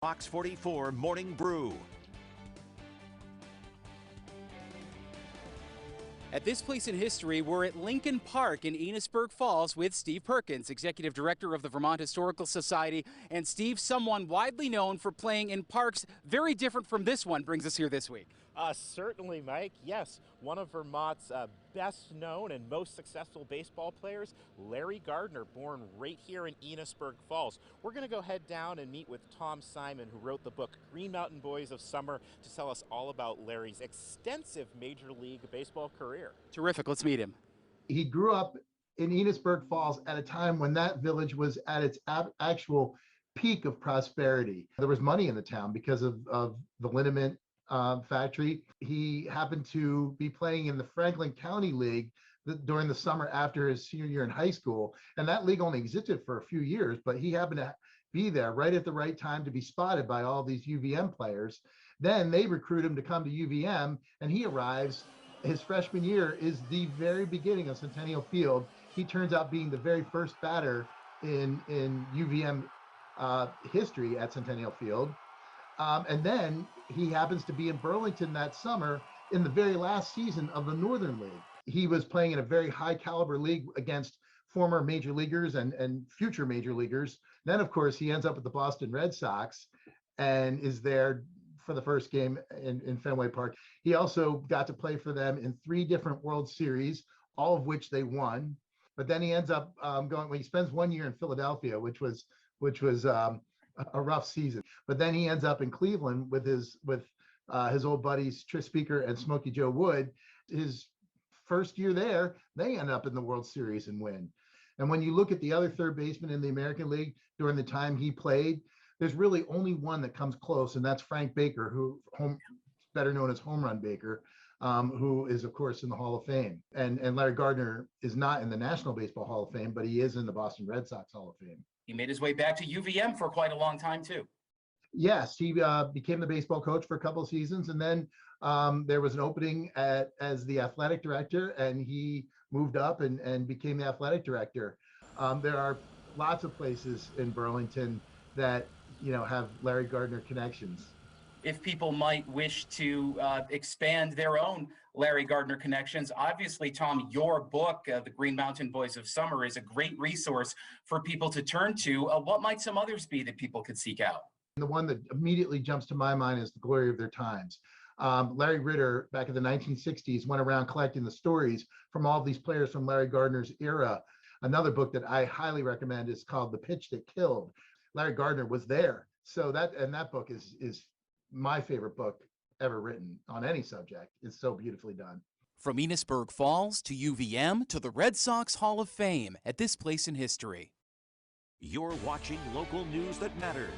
Fox 44 Morning Brew. At this place in history, we're at Lincoln Park in Enosburg Falls with Steve Perkins, Executive Director of the Vermont Historical Society. And Steve, someone widely known for playing in parks very different from this one, brings us here this week. Certainly, Mike. Yes, one of Vermont's best known and most successful baseball players, Larry Gardner, born right here in Enosburg Falls. We're going to go head down and meet with Tom Simon, who wrote the book Green Mountain Boys of Summer, to tell us all about Larry's extensive Major League Baseball career. Terrific. Let's meet him. He grew up in Enosburg Falls at a time when that village was at its actual peak of prosperity. There was money in the town because of the liniment factory. He happened to be playing in the Franklin County League during the summer after his senior year in high school. And that league only existed for a few years, but he happened to be there right at the right time to be spotted by all these UVM players. Then they recruit him to come to UVM, and he arrives. His freshman year is the very beginning of Centennial Field. He turns out being the very first batter in UVM history at Centennial Field. And then he happens to be in Burlington that summer in the very last season of the Northern League. He was playing in a very high caliber league against former major leaguers and future major leaguers. Then, of course, he ends up with the Boston Red Sox and is there for the first game in Fenway Park. He also got to play for them in 3 different World Series, all of which they won. But then he ends up he spends 1 year in Philadelphia, which was a rough season. But then he ends up in Cleveland with his old buddies Tris Speaker and Smokey Joe Wood. His first year there, they end up in the World Series and win. And when you look at the other third baseman in the American League during the time he played, there's really only one that comes close, and that's Frank Baker, better known as Home Run Baker, who is, of course, in the Hall of Fame. And Larry Gardner is not in the National Baseball Hall of Fame, but he is in the Boston Red Sox Hall of Fame. He made his way back to UVM for quite a long time, too. Yes, he became the baseball coach for a couple of seasons, and then there was an opening as the athletic director, and he moved up and became the athletic director. There are lots of places in Burlington that have Larry Gardner connections. If people might wish to expand their own Larry Gardner connections, obviously, Tom, your book, The Green Mountain Boys of Summer, is a great resource for people to turn to. What might some others be that people could seek out? The one that immediately jumps to my mind is The Glory of Their Times. Larry Ritter, back in the 1960s, went around collecting the stories from all of these players from Larry Gardner's era. Another book that I highly recommend is called The Pitch That Killed. Larry Gardner was there. So that book is my favorite book ever written on any subject. It's so beautifully done. From Enosburg Falls to UVM to the Red Sox Hall of Fame at this place in history. You're watching local news that matters.